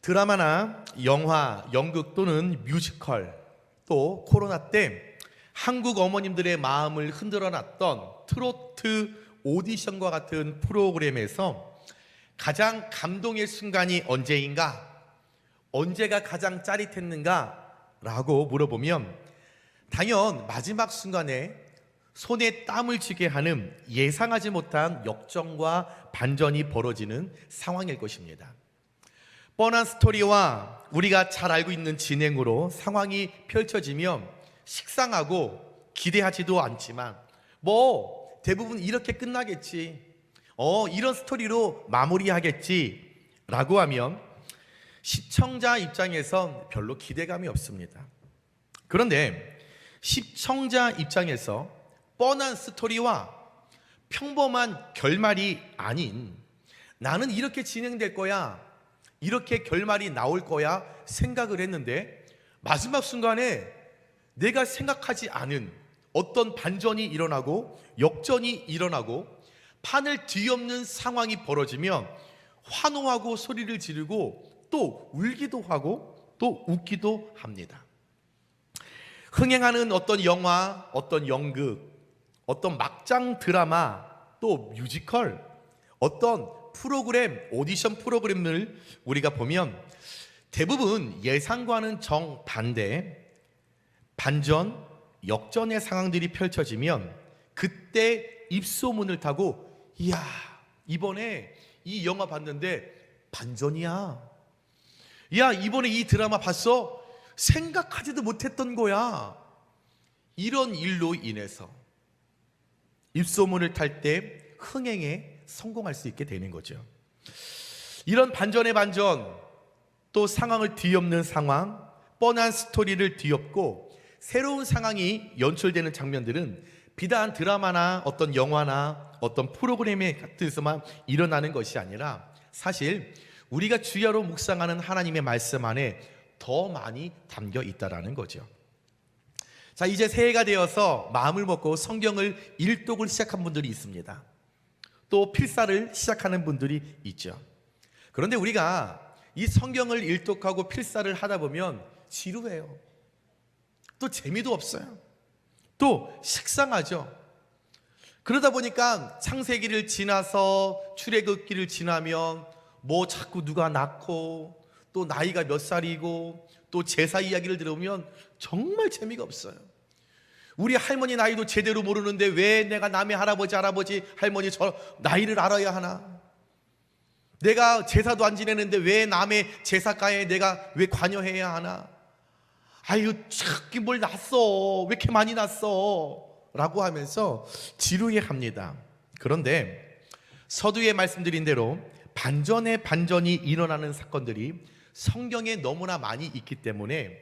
드라마나 영화, 연극 또는 뮤지컬, 또 코로나 때 한국 어머님들의 마음을 흔들어 놨던 트로트 오디션과 같은 프로그램에서 가장 감동의 순간이 언제인가? 언제가 가장 짜릿했는가? 라고 물어보면 당연 마지막 순간에 손에 땀을 쥐게 하는 예상하지 못한 역전과 반전이 벌어지는 상황일 것입니다. 뻔한 스토리와 우리가 잘 알고 있는 진행으로 상황이 펼쳐지면 식상하고 기대하지도 않지만 대부분 이렇게 끝나겠지, 이런 스토리로 마무리하겠지 라고 하면 시청자 입장에선 별로 기대감이 없습니다. 그런데 시청자 입장에서 뻔한 스토리와 평범한 결말이 아닌 나는 이렇게 진행될 거야, 이렇게 결말이 나올 거야 생각을 했는데 마지막 순간에 내가 생각하지 않은 어떤 반전이 일어나고 역전이 일어나고 판을 뒤엎는 상황이 벌어지면 환호하고 소리를 지르고 또 울기도 하고 또 웃기도 합니다. 흥행하는 어떤 영화, 어떤 연극, 어떤 막장 드라마, 또 뮤지컬, 어떤 프로그램, 오디션 프로그램을 우리가 보면 대부분 예상과는 정반대 반전, 역전의 상황들이 펼쳐지면 그때 입소문을 타고 이야, 이번에 이 영화 봤는데 반전이야, 야, 이번에 이 드라마 봤어? 생각하지도 못했던 거야. 이런 일로 인해서 입소문을 탈 때 흥행에 성공할 수 있게 되는 거죠. 이런 반전의 반전, 또 상황을 뒤엎는 상황, 뻔한 스토리를 뒤엎고 새로운 상황이 연출되는 장면들은 비단 드라마나 어떤 영화나 어떤 프로그램에 같아서만 일어나는 것이 아니라 사실 우리가 주야로 묵상하는 하나님의 말씀 안에 더 많이 담겨 있다라는 거죠. 자, 이제 새해가 되어서 마음을 먹고 성경을 일독을 시작한 분들이 있습니다. 또 필사를 시작하는 분들이 있죠. 그런데 우리가 이 성경을 일독하고 필사를 하다 보면 지루해요. 또 재미도 없어요. 또 식상하죠. 그러다 보니까 창세기를 지나서 출애굽기를 지나면 자꾸 누가 낳고 또 나이가 몇 살이고 또 제사 이야기를 들으면 정말 재미가 없어요. 우리 할머니 나이도 제대로 모르는데 왜 내가 남의 할아버지 할머니 저 나이를 알아야 하나? 내가 제사도 안 지내는데 왜 남의 제사가에 내가 왜 관여해야 하나? 아유, 참기 뭘 났어, 왜 이렇게 많이 났어 라고 하면서 지루해합니다. 그런데 서두에 말씀드린 대로 반전의 반전이 일어나는 사건들이 성경에 너무나 많이 있기 때문에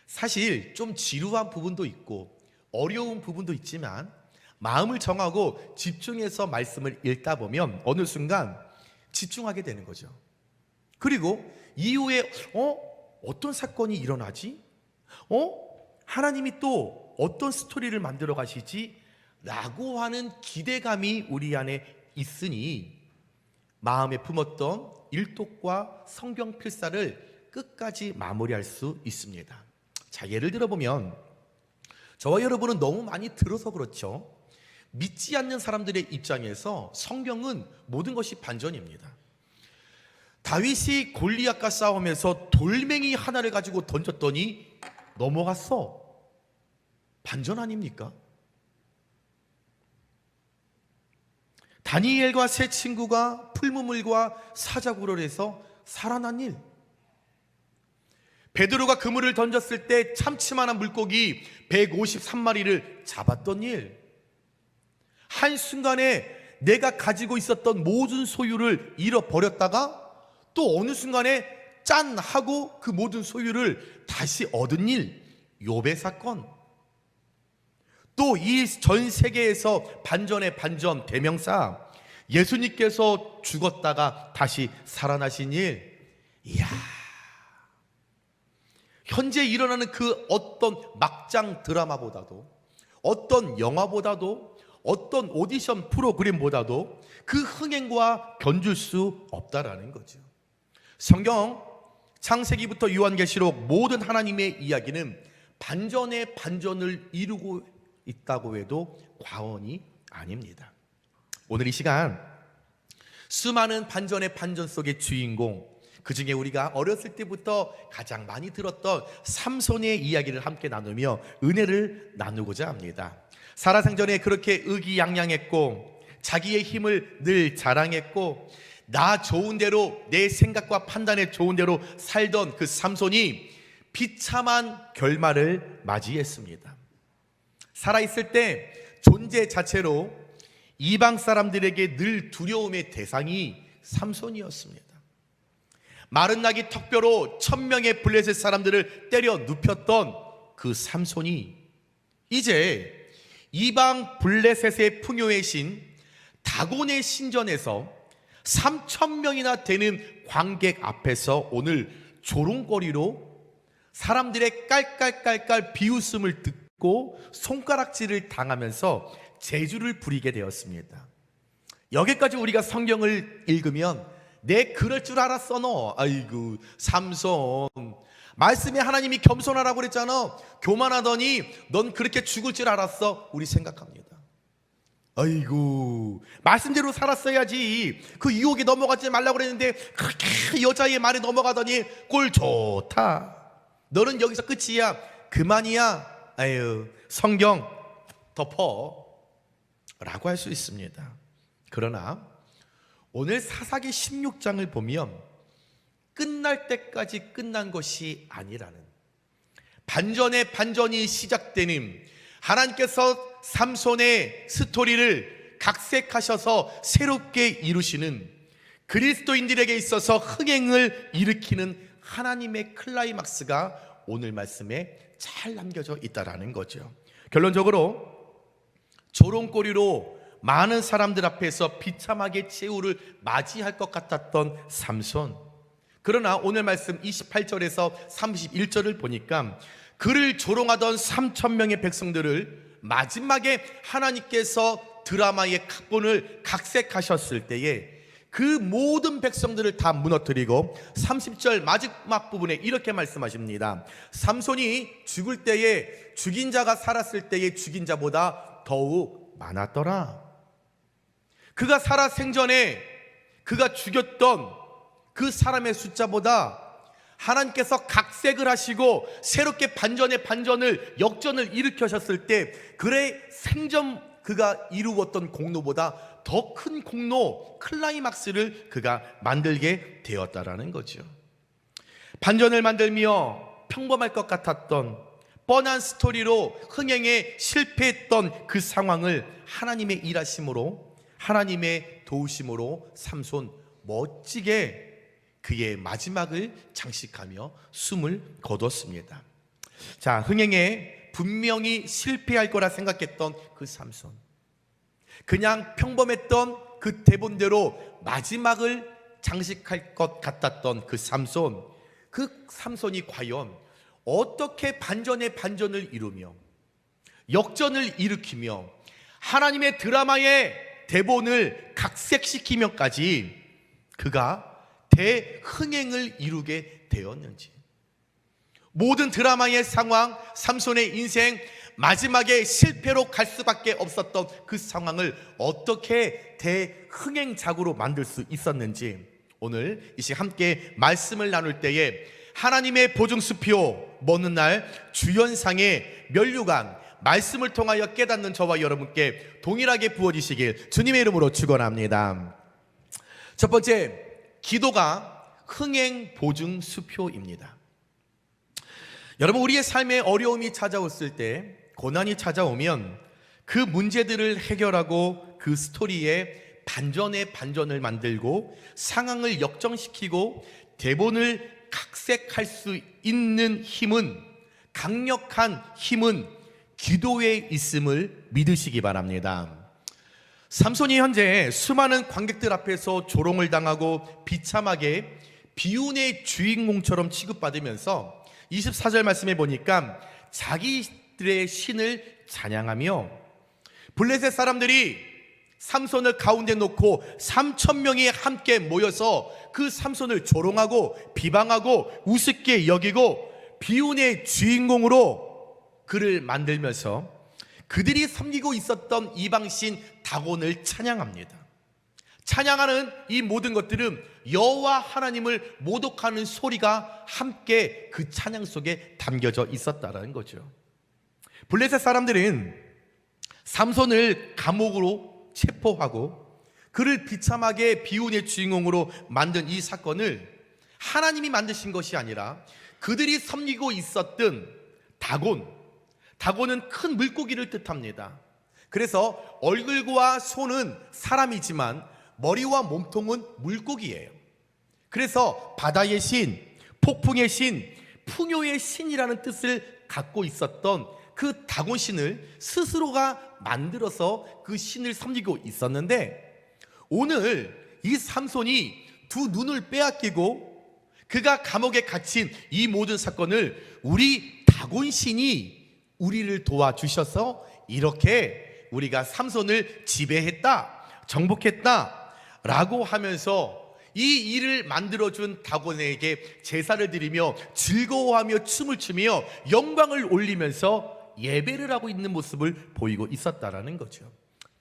사실 좀 지루한 부분도 있고 어려운 부분도 있지만 마음을 정하고 집중해서 말씀을 읽다 보면 어느 순간 집중하게 되는 거죠. 그리고 이후에 어떤 사건이 일어나지? 하나님이 또 어떤 스토리를 만들어 가시지? 라고 하는 기대감이 우리 안에 있으니 마음에 품었던 일독과 성경 필사를 끝까지 마무리할 수 있습니다. 자, 예를 들어보면 저와 여러분은 너무 많이 들어서 그렇죠. 믿지 않는 사람들의 입장에서 성경은 모든 것이 반전입니다. 다윗이 골리앗과 싸우면서 돌멩이 하나를 가지고 던졌더니 넘어갔어. 반전 아닙니까? 다니엘과 세 친구가 풀무물과 사자굴을 해서 살아난 일, 베드로가 그물을 던졌을 때 참치만한 물고기 153마리를 잡았던 일, 한순간에 내가 가지고 있었던 모든 소유를 잃어버렸다가 또 어느 순간에 짠 하고 그 모든 소유를 다시 얻은 일, 욥의 사건, 또 이 전 세계에서 반전의 반전 대명사 예수님께서 죽었다가 다시 살아나신 일. 이야, 현재 일어나는 그 어떤 막장 드라마보다도 어떤 영화보다도 어떤 오디션 프로그램보다도 그 흥행과 견줄 수 없다라는 거죠. 성경 창세기부터 요한계시록 모든 하나님의 이야기는 반전의 반전을 이루고 있다고 해도 과언이 아닙니다. 오늘 이 시간 수많은 반전의 반전 속의 주인공, 그 중에 우리가 어렸을 때부터 가장 많이 들었던 삼손의 이야기를 함께 나누며 은혜를 나누고자 합니다. 살아생전에 그렇게 의기양양했고 자기의 힘을 늘 자랑했고 나 좋은 대로 내 생각과 판단에 좋은 대로 살던 그 삼손이 비참한 결말을 맞이했습니다. 살아있을 때 존재 자체로 이방 사람들에게 늘 두려움의 대상이 삼손이었습니다. 마른 나귀 턱뼈로 1000명의 블레셋 사람들을 때려 눕혔던 그 삼손이 이제 이방 블레셋의 풍요의 신 다곤의 신전에서 3000명이나 되는 관객 앞에서 오늘 조롱거리로 사람들의 깔깔깔깔 비웃음을 듣고 손가락질을 당하면서 재주를 부리게 되었습니다. 여기까지 우리가 성경을 읽으면 내 그럴 줄 알았어 너. 아이고 삼손, 말씀에 하나님이 겸손하라고 그랬잖아. 교만하더니 넌 그렇게 죽을 줄 알았어. 우리 생각합니다. 아이고 말씀대로 살았어야지. 그 유혹에 넘어가지 말라고 그랬는데 그렇게 여자의 말에 넘어가더니 꼴 좋다. 너는 여기서 끝이야. 그만이야. 아유 성경 덮어 라고 할 수 있습니다. 그러나 오늘 사사기 16장을 보면 끝날 때까지 끝난 것이 아니라는, 반전의 반전이 시작되는, 하나님께서 삼손의 스토리를 각색하셔서 새롭게 이루시는, 그리스도인들에게 있어서 흥행을 일으키는 하나님의 클라이막스가 오늘 말씀에 잘 남겨져 있다라는 거죠. 결론적으로 조롱거리로 많은 사람들 앞에서 비참하게 최후를 맞이할 것 같았던 삼손. 그러나 오늘 말씀 28절에서 31절을 보니까 그를 조롱하던 3000명의 백성들을 마지막에 하나님께서 드라마의 각본을 각색하셨을 때에 그 모든 백성들을 다 무너뜨리고 30절 마지막 부분에 이렇게 말씀하십니다. 삼손이 죽을 때에 죽인 자가 살았을 때의 죽인 자보다 더욱 많았더라. 그가 살아 생전에 그가 죽였던 그 사람의 숫자보다 하나님께서 각색을 하시고 새롭게 반전의 반전을 역전을 일으키셨을 때 그의 생전 그가 이루었던 공로보다 더 큰 공로, 클라이막스를 그가 만들게 되었다라는 거죠. 반전을 만들며 평범할 것 같았던 뻔한 스토리로 흥행에 실패했던 그 상황을 하나님의 일하심으로, 하나님의 도우심으로 삼손 멋지게 그의 마지막을 장식하며 숨을 거뒀습니다. 자, 흥행에 분명히 실패할 거라 생각했던 그 삼손, 그냥 평범했던 그 대본대로 마지막을 장식할 것 같았던 그 삼손, 그 삼손이 과연 어떻게 반전의 반전을 이루며 역전을 일으키며 하나님의 드라마의 대본을 각색시키며까지 그가 대흥행을 이루게 되었는지, 모든 드라마의 상황, 삼손의 인생 마지막에 실패로 갈 수밖에 없었던 그 상황을 어떻게 대흥행작으로 만들 수 있었는지, 오늘 이 시간 함께 말씀을 나눌 때에 하나님의 보증수표 먼 날 주연상의 면류관 말씀을 통하여 깨닫는 저와 여러분께 동일하게 부어지시길 주님의 이름으로 축원합니다. 첫 번째, 기도가 흥행 보증 수표입니다. 여러분, 우리의 삶에 어려움이 찾아왔을 때, 고난이 찾아오면 그 문제들을 해결하고 그 스토리에 반전의 반전을 만들고 상황을 역전시키고 대본을 각색할 수 있는 힘은, 강력한 힘은 기도에 있음을 믿으시기 바랍니다. 삼손이 현재 수많은 관객들 앞에서 조롱을 당하고 비참하게 비운의 주인공처럼 취급받으면서 24절 말씀에 보니까 자기들의 신을 찬양하며 블레셋 사람들이 삼손을 가운데 놓고 3,000명이 함께 모여서 그 삼손을 조롱하고 비방하고 우습게 여기고 비운의 주인공으로 그를 만들면서 그들이 섬기고 있었던 이방신 다곤을 찬양합니다. 찬양하는 이 모든 것들은 여호와 하나님을 모독하는 소리가 함께 그 찬양 속에 담겨져 있었다는 거죠. 블레셋 사람들은 삼손을 감옥으로 체포하고 그를 비참하게 비운의 주인공으로 만든 이 사건을 하나님이 만드신 것이 아니라 그들이 섬기고 있었던 다곤은 큰 물고기를 뜻합니다. 그래서 얼굴과 손은 사람이지만 머리와 몸통은 물고기예요. 그래서 바다의 신, 폭풍의 신, 풍요의 신이라는 뜻을 갖고 있었던 그 다곤 신을 스스로가 만들어서 그 신을 섬기고 있었는데, 오늘 이 삼손이 두 눈을 빼앗기고 그가 감옥에 갇힌 이 모든 사건을 우리 다곤 신이 우리를 도와주셔서 이렇게 우리가 삼손을 지배했다, 정복했다 라고 하면서 이 일을 만들어준 다곤에게 제사를 드리며 즐거워하며 춤을 추며 영광을 올리면서 예배를 하고 있는 모습을 보이고 있었다라는 거죠.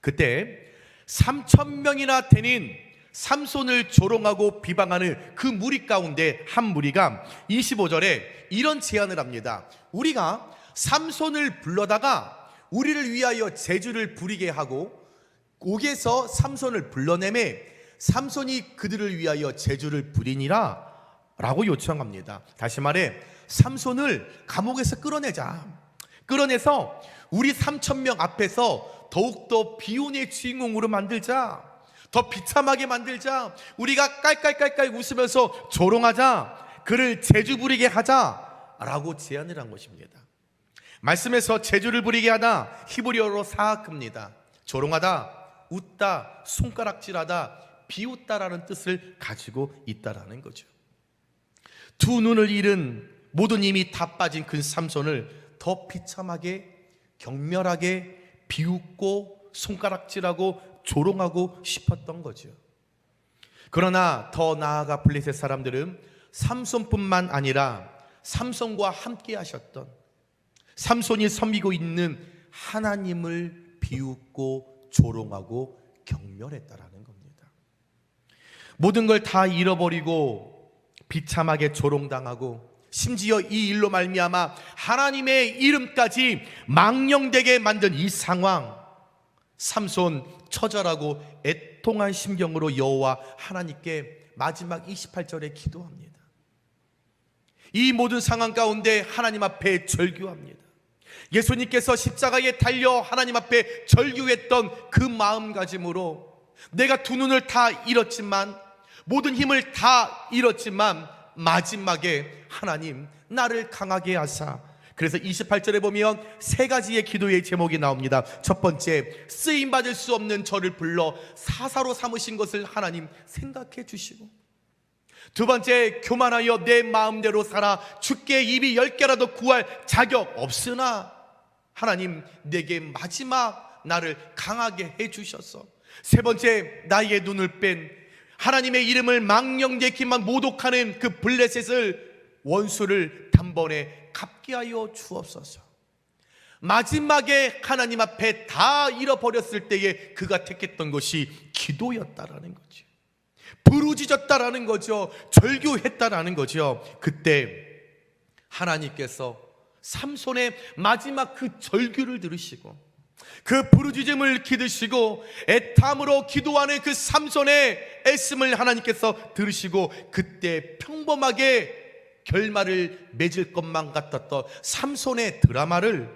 그때 3,000명이나 되는 삼손을 조롱하고 비방하는 그 무리 가운데 한 무리가 25절에 이런 제안을 합니다. 우리가 삼손을 불러다가 우리를 위하여 제주를 부리게 하고 옥에서 삼손을 불러내매 삼손이 그들을 위하여 제주를 부리니라 라고 요청합니다. 다시 말해 삼손을 감옥에서 끌어내서 우리 3,000명 앞에서 더욱더 비운의 주인공으로 만들자, 더 비참하게 만들자, 우리가 깔깔깔깔 웃으면서 조롱하자, 그를 제주 부리게 하자 라고 제안을 한 것입니다. 말씀에서 제주를 부리게 하다 히브리어로 사악입니다. 조롱하다, 웃다, 손가락질하다, 비웃다라는 뜻을 가지고 있다라는 거죠. 두 눈을 잃은 모든 힘이 다 빠진 그 삼손을 더 비참하게 격렬하게 비웃고 손가락질하고 조롱하고 싶었던 거죠. 그러나 더 나아가 블레셋 사람들은 삼손뿐만 아니라 삼손과 함께 하셨던, 삼손이 섬기고 있는 하나님을 비웃고 조롱하고 경멸했다라는 겁니다. 모든 걸 다 잃어버리고 비참하게 조롱당하고 심지어 이 일로 말미암아 하나님의 이름까지 망령되게 만든 이 상황, 삼손 처절하고 애통한 심경으로 여호와 하나님께 마지막 28절에 기도합니다. 이 모든 상황 가운데 하나님 앞에 절규합니다. 예수님께서 십자가에 달려 하나님 앞에 절규했던 그 마음가짐으로 내가 두 눈을 다 잃었지만, 모든 힘을 다 잃었지만 마지막에 하나님 나를 강하게 하사, 그래서 28절에 보면 세 가지의 기도의 제목이 나옵니다. 첫 번째, 쓰임받을 수 없는 저를 불러 사사로 삼으신 것을 하나님 생각해 주시고, 두 번째, 교만하여 내 마음대로 살아 주께 입이 10개라도 구할 자격 없으나 하나님 내게 마지막 나를 강하게 해주셔서, 세 번째, 나의 눈을 뺀 하나님의 이름을 망령되기만 모독하는 그 블레셋을, 원수를 단번에 갚게 하여 주옵소서. 마지막에 하나님 앞에 다 잃어버렸을 때에 그가 택했던 것이 기도였다라는 거죠. 부르짖었다라는 거죠. 절규했다라는 거죠. 그때 하나님께서 삼손의 마지막 그 절규를 들으시고 그 부르짖음을 기드시고 애탐으로 기도하는 그 삼손의 애씀을 하나님께서 들으시고, 그때 평범하게 결말을 맺을 것만 같았던 삼손의 드라마를,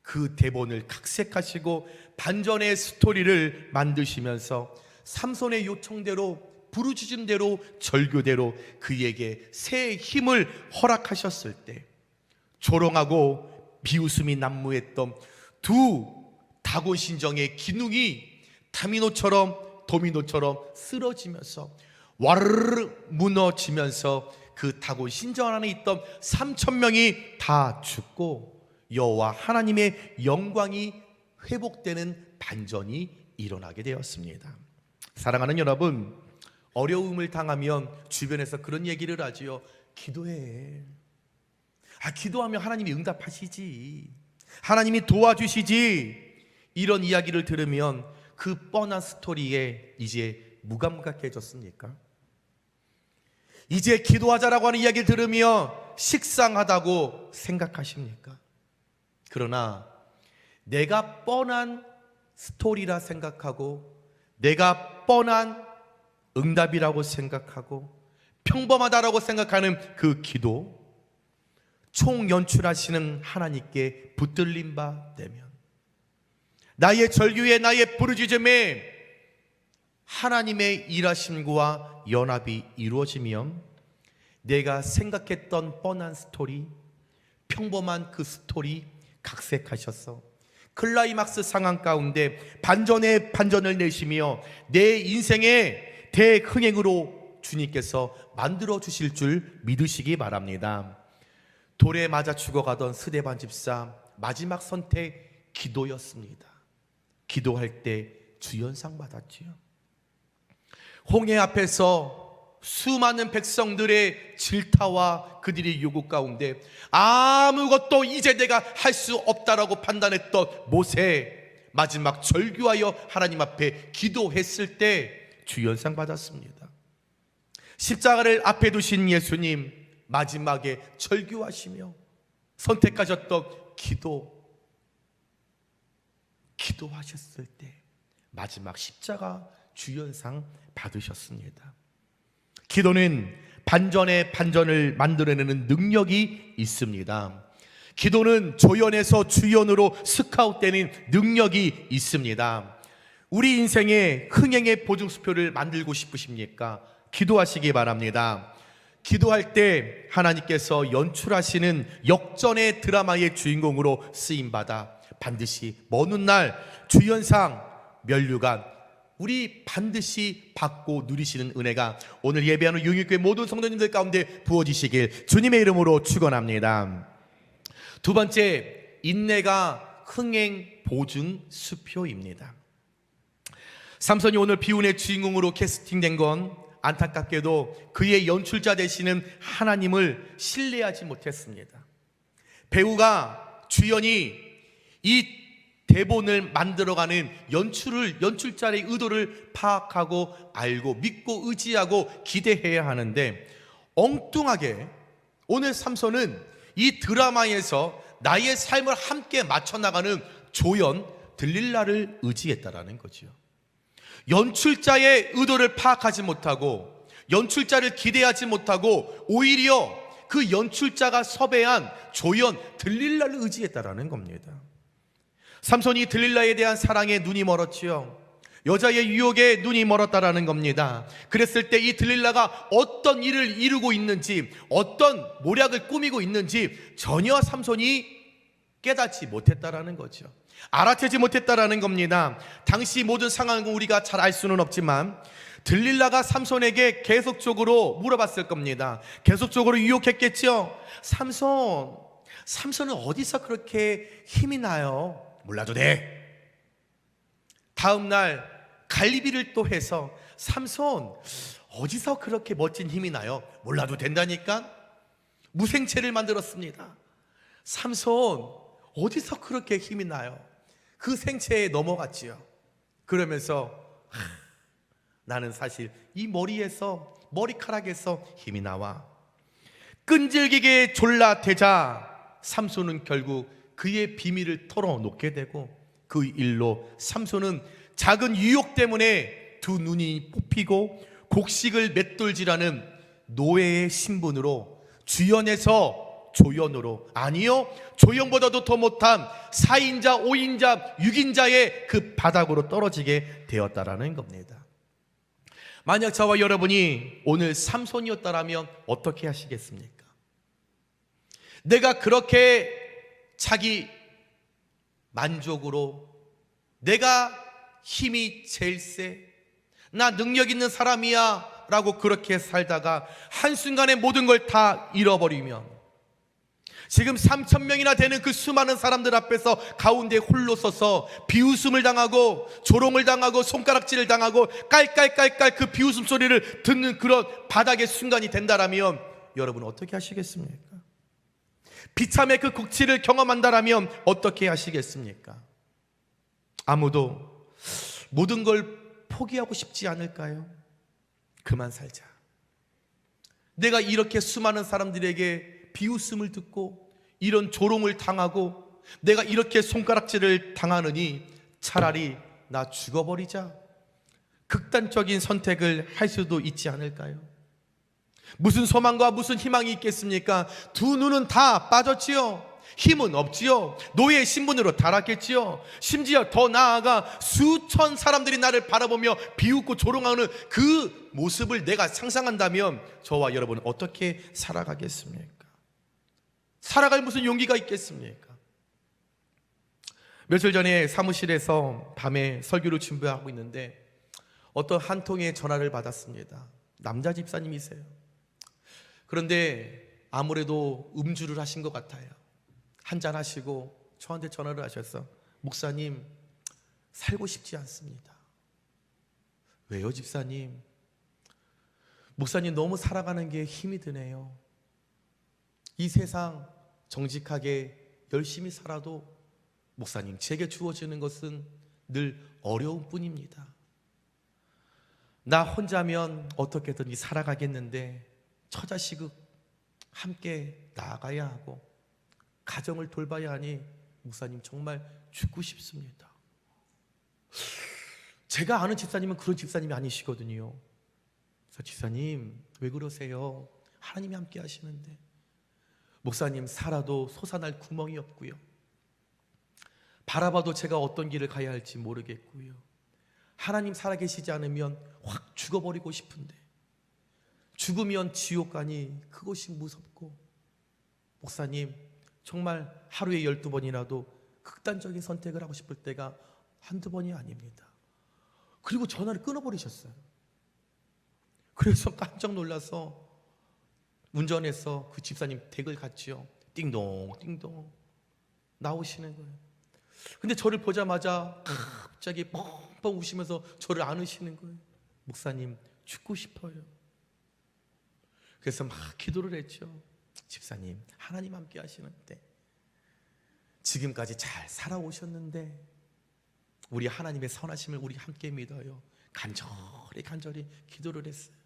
그 대본을 각색하시고 반전의 스토리를 만드시면서 삼손의 요청대로, 부르짖음대로, 절규대로 그에게 새 힘을 허락하셨을 때 조롱하고 비웃음이 난무했던 두 다곤 신정의 기둥이 도미노처럼 쓰러지면서 와르르 무너지면서 그 다곤 신정 안에 있던 3,000명이 다 죽고 여호와 하나님의 영광이 회복되는 반전이 일어나게 되었습니다. 사랑하는 여러분, 어려움을 당하면 주변에서 그런 얘기를 하지요. 기도해. 기도하면 하나님이 응답하시지. 하나님이 도와주시지. 이런 이야기를 들으면 그 뻔한 스토리에 이제 무감각해졌습니까? 이제 기도하자라고 하는 이야기를 들으며 식상하다고 생각하십니까? 그러나 내가 뻔한 스토리라 생각하고, 내가 뻔한 응답이라고 생각하고, 평범하다라고 생각하는 그 기도, 총연출하시는 하나님께 붙들린 바 되면, 나의 절규에, 나의 부르짖음에 하나님의 일하심과 연합이 이루어지면 내가 생각했던 뻔한 스토리, 평범한 그 스토리 각색하셔서 클라이막스 상황 가운데 반전에 반전을 내시며 내 인생의 대흥행으로 주님께서 만들어 주실 줄 믿으시기 바랍니다. 돌에 맞아 죽어가던 스데반 집사, 마지막 선택 기도였습니다. 기도할 때 주연상 받았지요. 홍해 앞에서 수많은 백성들의 질타와 그들의 요구 가운데 아무것도 이제 내가 할 수 없다라고 판단했던 모세, 마지막 절규하여 하나님 앞에 기도했을 때 주연상 받았습니다. 십자가를 앞에 두신 예수님, 마지막에 절규하시며 선택하셨던 기도하셨을 때 마지막 십자가 주연상 받으셨습니다. 기도는 반전에 반전을 만들어내는 능력이 있습니다. 기도는 조연에서 주연으로 스카웃되는 능력이 있습니다. 우리 인생의 흥행의 보증수표를 만들고 싶으십니까? 기도하시기 바랍니다. 기도할 때 하나님께서 연출하시는 역전의 드라마의 주인공으로 쓰임받아 반드시 먼 훗날 주연상, 면류관 우리 반드시 받고 누리시는 은혜가 오늘 예배하는 용인교회 모든 성도님들 가운데 부어지시길 주님의 이름으로 축원합니다. 두 번째, 인내가 흥행 보증 수표입니다. 삼손이 오늘 비운의 주인공으로 캐스팅된 건 안타깝게도 그의 연출자 되시는 하나님을 신뢰하지 못했습니다. 배우가, 주연이 이 대본을 만들어가는 연출자의 의도를 파악하고 알고 믿고 의지하고 기대해야 하는데, 엉뚱하게 오늘 삼손은 이 드라마에서 나의 삶을 함께 맞춰나가는 조연 들릴라를 의지했다라는 거죠. 연출자의 의도를 파악하지 못하고 연출자를 기대하지 못하고 오히려 그 연출자가 섭외한 조연 들릴라를 의지했다라는 겁니다. 삼손이 들릴라에 대한 사랑에 눈이 멀었지요. 여자의 유혹에 눈이 멀었다라는 겁니다. 그랬을 때 이 들릴라가 어떤 일을 이루고 있는지, 어떤 모략을 꾸미고 있는지 전혀 삼손이 깨닫지 못했다라는 거죠. 알아채지 못했다라는 겁니다. 당시 모든 상황을 우리가 잘 알 수는 없지만 들릴라가 삼손에게 계속적으로 물어봤을 겁니다. 계속적으로 유혹했겠죠. 삼손은 어디서 그렇게 힘이 나요? 몰라도 돼. 다음 날 갈리비를 또 해서 삼손 어디서 그렇게 멋진 힘이 나요? 몰라도 된다니까. 무생채를 만들었습니다. 삼손 어디서 그렇게 힘이 나요? 그 생채에 넘어갔지요. 그러면서 나는 사실 이 머리카락에서 힘이 나와. 끈질기게 졸라대자 삼손은 결국 그의 비밀을 털어놓게 되고, 그 일로 삼손은 작은 유혹 때문에 두 눈이 뽑히고 곡식을 맷돌질하는 노예의 신분으로 주연에서 조연으로, 아니요 조연보다도 더 못한 4인자, 5인자, 6인자의 그 바닥으로 떨어지게 되었다라는 겁니다. 만약 저와 여러분이 오늘 삼손이었다라면 어떻게 하시겠습니까? 내가 그렇게 자기 만족으로 내가 힘이 제일 세, 나 능력 있는 사람이야 라고 그렇게 살다가 한순간에 모든 걸 다 잃어버리면, 지금 3,000명이나 되는 그 수많은 사람들 앞에서 가운데 홀로 서서 비웃음을 당하고 조롱을 당하고 손가락질을 당하고 깔깔깔깔 그 비웃음 소리를 듣는 그런 바닥의 순간이 된다라면 여러분 어떻게 하시겠습니까? 비참의 그 극치를 경험한다라면 어떻게 하시겠습니까? 아무도 모든 걸 포기하고 싶지 않을까요? 그만 살자. 내가 이렇게 수많은 사람들에게 비웃음을 듣고 이런 조롱을 당하고 내가 이렇게 손가락질을 당하느니 차라리 나 죽어버리자. 극단적인 선택을 할 수도 있지 않을까요? 무슨 소망과 무슨 희망이 있겠습니까? 두 눈은 다 빠졌지요. 힘은 없지요. 노예 신분으로 달았겠지요. 심지어 더 나아가 수천 사람들이 나를 바라보며 비웃고 조롱하는 그 모습을 내가 상상한다면 저와 여러분은 어떻게 살아가겠습니까? 살아갈 무슨 용기가 있겠습니까? 며칠 전에 사무실에서 밤에 설교를 준비하고 있는데 어떤 한 통의 전화를 받았습니다. 남자 집사님이세요. 그런데 아무래도 음주를 하신 것 같아요. 한잔 하시고 저한테 전화를 하셔서 목사님 살고 싶지 않습니다. 왜요 집사님? 목사님 너무 살아가는 게 힘이 드네요. 이 세상 정직하게 열심히 살아도 목사님 제게 주어지는 것은 늘 어려운 뿐입니다. 나 혼자면 어떻게든 살아가겠는데 처자식을 함께 나아가야 하고 가정을 돌봐야 하니 목사님 정말 죽고 싶습니다. 제가 아는 집사님은 그런 집사님이 아니시거든요. 그래서 집사님 왜 그러세요? 하나님이 함께 하시는데. 목사님 살아도 솟아날 구멍이 없고요. 바라봐도 제가 어떤 길을 가야 할지 모르겠고요. 하나님 살아계시지 않으면 확 죽어버리고 싶은데 죽으면 지옥 가니 그것이 무섭고 목사님 정말 하루에 12번이라도 극단적인 선택을 하고 싶을 때가 한두 번이 아닙니다. 그리고 전화를 끊어버리셨어요. 그래서 깜짝 놀라서 운전해서 그 집사님 댁을 갔지요. 띵동 띵동 나오시는 거예요. 근데 저를 보자마자 갑자기 뻥뻥 우시면서 저를 안으시는 거예요. 목사님 죽고 싶어요. 그래서 막 기도를 했죠. 집사님 하나님 함께 하시는데 지금까지 잘 살아오셨는데 우리 하나님의 선하심을 우리 함께 믿어요. 간절히 기도를 했어요.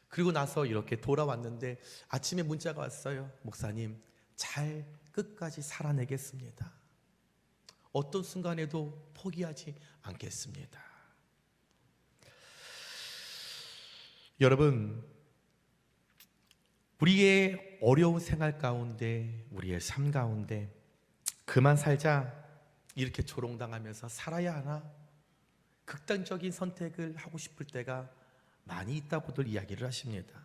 그리고 나서 이렇게 돌아왔는데 아침에 문자가 왔어요. 목사님 잘 끝까지 살아내겠습니다. 어떤 순간에도 포기하지 않겠습니다. 여러분 우리의 어려운 생활 가운데 우리의 삶 가운데 그만 살자 이렇게 조롱당하면서 살아야 하나 극단적인 선택을 하고 싶을 때가 많이 있다고들 이야기를 하십니다.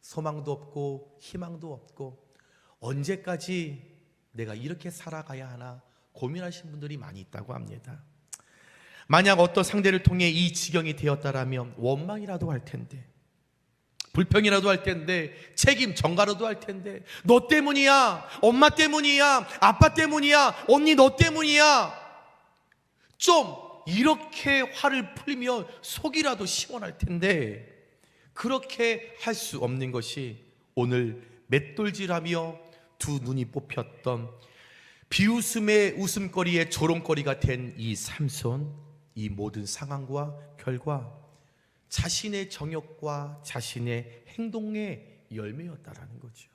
소망도 없고 희망도 없고 언제까지 내가 이렇게 살아가야 하나 고민하시는 분들이 많이 있다고 합니다. 만약 어떤 상대를 통해 이 지경이 되었다라면 원망이라도 할 텐데 불평이라도 할 텐데 책임 전가라도 할 텐데 너 때문이야, 엄마 때문이야, 아빠 때문이야, 언니 너 때문이야 좀 이렇게 화를 풀리면 속이라도 시원할 텐데 그렇게 할 수 없는 것이 오늘 맷돌질하며 두 눈이 뽑혔던 비웃음의 웃음거리의 조롱거리가 된 이 삼손, 이 모든 상황과 결과 자신의 정욕과 자신의 행동의 열매였다라는 거죠.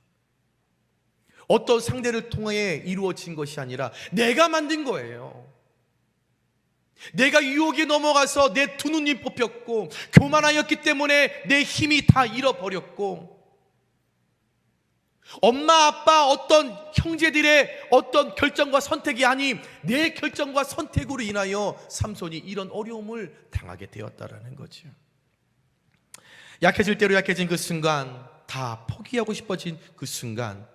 어떤 상대를 통해 이루어진 것이 아니라 내가 만든 거예요. 내가 유혹에 넘어가서 내 두 눈이 뽑혔고 교만하였기 때문에 내 힘이 다 잃어버렸고 엄마 아빠 어떤 형제들의 어떤 결정과 선택이 아닌 내 결정과 선택으로 인하여 삼손이 이런 어려움을 당하게 되었다라는 거죠. 약해질 대로 약해진 그 순간, 다 포기하고 싶어진 그 순간,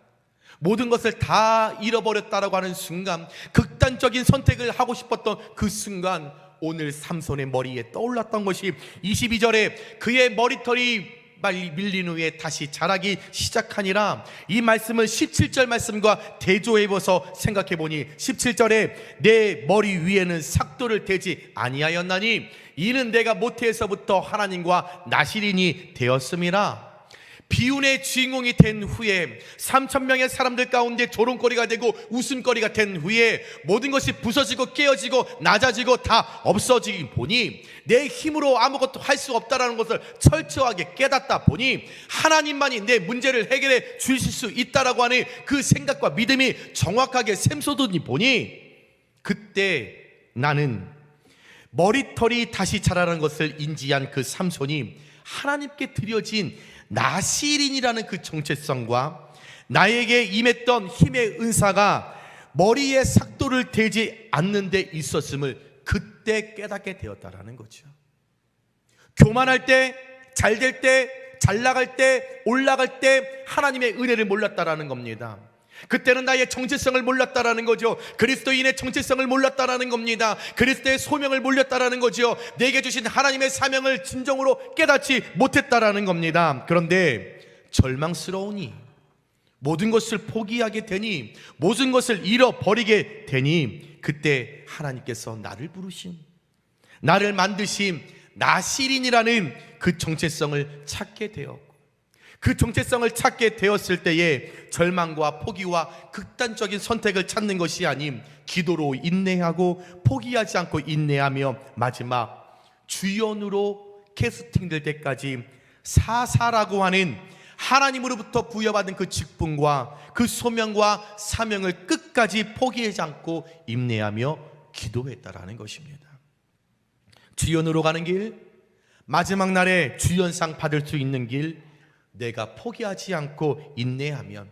모든 것을 다 잃어버렸다라고 하는 순간, 극단적인 선택을 하고 싶었던 그 순간 오늘 삼손의 머리에 떠올랐던 것이 22절에 그의 머리털이 빨리 밀린 후에 다시 자라기 시작하니라. 이 말씀을 17절 말씀과 대조해보서 생각해보니 17절에 내 머리 위에는 삭도를 대지 아니하였나니 이는 내가 모태에서부터 하나님과 나시린이 되었음이라. 비운의 주인공이 된 후에 3,000명의 사람들 가운데 조롱거리가 되고 웃음거리가 된 후에 모든 것이 부서지고 깨어지고 낮아지고 다 없어지기 보니 내 힘으로 아무것도 할 수 없다는 것을 철저하게 깨닫다 보니 하나님만이 내 문제를 해결해 주실 수 있다라고 하는 그 생각과 믿음이 정확하게 샘솟으니 보니 그때 나는 머리털이 다시 자라는 것을 인지한 그 삼손이 하나님께 드려진 나시린이라는 그 정체성과 나에게 임했던 힘의 은사가 머리에 삭도를 대지 않는 데 있었음을 그때 깨닫게 되었다라는 거죠. 교만할 때, 잘 될 때, 잘 나갈 때, 올라갈 때 하나님의 은혜를 몰랐다라는 겁니다. 그때는 나의 정체성을 몰랐다라는 거죠. 그리스도인의 정체성을 몰랐다라는 겁니다. 그리스도의 소명을 몰랐다라는 거죠. 내게 주신 하나님의 사명을 진정으로 깨닫지 못했다라는 겁니다. 그런데 절망스러우니 모든 것을 포기하게 되니 모든 것을 잃어버리게 되니 그때 하나님께서 나를 부르신, 나를 만드신 나시린이라는 그 정체성을 찾게 되었고, 그 정체성을 찾게 되었을 때에 절망과 포기와 극단적인 선택을 찾는 것이 아닌 기도로 인내하고 포기하지 않고 인내하며 마지막 주연으로 캐스팅될 때까지 사사라고 하는 하나님으로부터 부여받은 그 직분과 그 소명과 사명을 끝까지 포기하지 않고 인내하며 기도했다라는 것입니다. 주연으로 가는 길, 마지막 날에 주연상 받을 수 있는 길, 내가 포기하지 않고 인내하면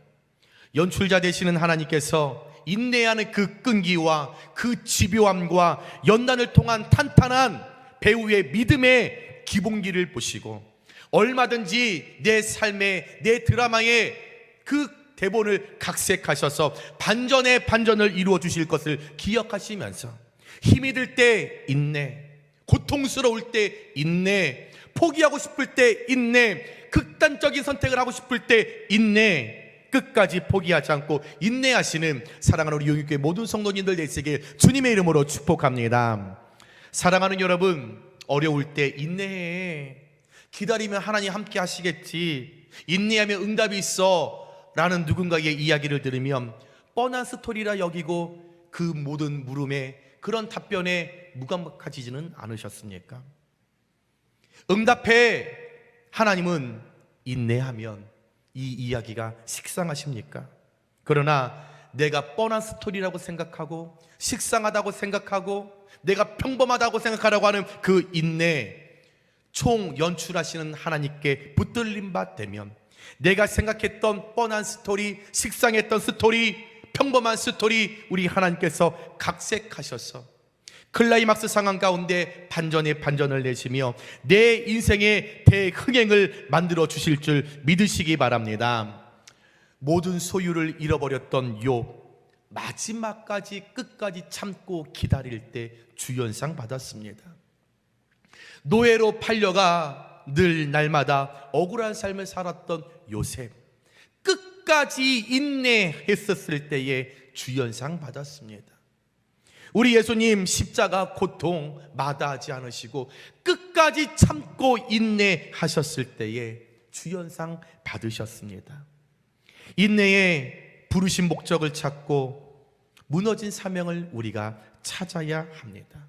연출자 되시는 하나님께서 인내하는 그 끈기와 그 집요함과 연단을 통한 탄탄한 배우의 믿음의 기본기를 보시고 얼마든지 내 삶의, 내 드라마의 그 대본을 각색하셔서 반전의 반전을 이루어 주실 것을 기억하시면서 힘이 들 때 인내, 고통스러울 때 인내, 포기하고 싶을 때 인내, 극단적인 선택을 하고 싶을 때 인내, 끝까지 포기하지 않고 인내하시는 사랑하는 우리 용인교회 모든 성도님들 되시길 주님의 이름으로 축복합니다. 사랑하는 여러분, 어려울 때 인내해. 기다리면 하나님 함께 하시겠지. 인내하면 응답이 있어 라는 누군가의 이야기를 들으면 뻔한 스토리라 여기고 그 모든 물음에 그런 답변에 무감각하지는 않으셨습니까? 응답해. 하나님은 인내하면 이 이야기가 식상하십니까? 그러나 내가 뻔한 스토리라고 생각하고 식상하다고 생각하고 내가 평범하다고 생각하라고 하는 그 인내, 총 연출하시는 하나님께 붙들림 바 되면 내가 생각했던 뻔한 스토리, 식상했던 스토리, 평범한 스토리 우리 하나님께서 각색하셔서 클라이막스 상황 가운데 반전에 반전을 내시며 내 인생의 대흥행을 만들어 주실 줄 믿으시기 바랍니다. 모든 소유를 잃어버렸던 욥, 마지막까지 끝까지 참고 기다릴 때 주연상 받았습니다. 노예로 팔려가 늘 날마다 억울한 삶을 살았던 요셉, 끝까지 인내했었을 때에 주연상 받았습니다. 우리 예수님 십자가 고통 마다하지 않으시고 끝까지 참고 인내하셨을 때에 주연상 받으셨습니다. 인내의 부르신 목적을 찾고 무너진 사명을 우리가 찾아야 합니다.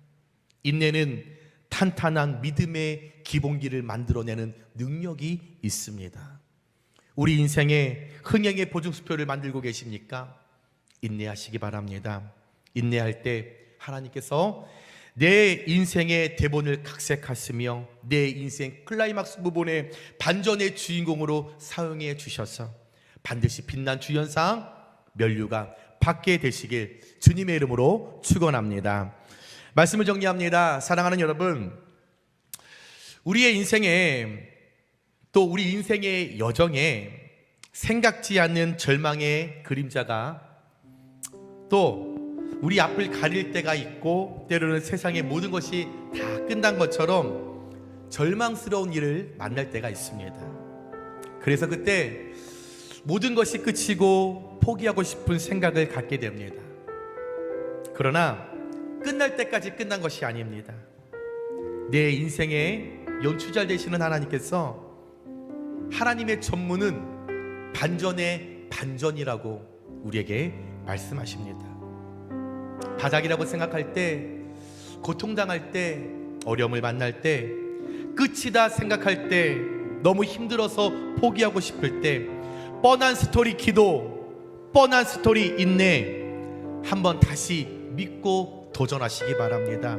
인내는 탄탄한 믿음의 기본기를 만들어내는 능력이 있습니다. 우리 인생의 흥행의 보증수표를 만들고 계십니까? 인내하시기 바랍니다. 인내할 때 하나님께서 내 인생의 대본을 각색하시며 내 인생 클라이막스 부분에 반전의 주인공으로 사용해 주셔서 반드시 빛난 주연상 면류관 받게 되시길 주님의 이름으로 축원합니다. 말씀을 정리합니다. 사랑하는 여러분, 우리의 인생에 또 우리 인생의 여정에 생각지 않는 절망의 그림자가 또 우리 앞을 가릴 때가 있고 때로는 세상의 모든 것이 다 끝난 것처럼 절망스러운 일을 만날 때가 있습니다. 그래서 그때 모든 것이 끝이고 포기하고 싶은 생각을 갖게 됩니다. 그러나 끝날 때까지 끝난 것이 아닙니다. 내 인생의 연주자 되시는 하나님께서 하나님의 전문은 반전의 반전이라고 우리에게 말씀하십니다. 바닥이라고 생각할 때, 고통당할 때, 어려움을 만날 때, 끝이다 생각할 때, 너무 힘들어서 포기하고 싶을 때, 뻔한 스토리 기도, 뻔한 스토리 인내, 한번 다시 믿고 도전하시기 바랍니다.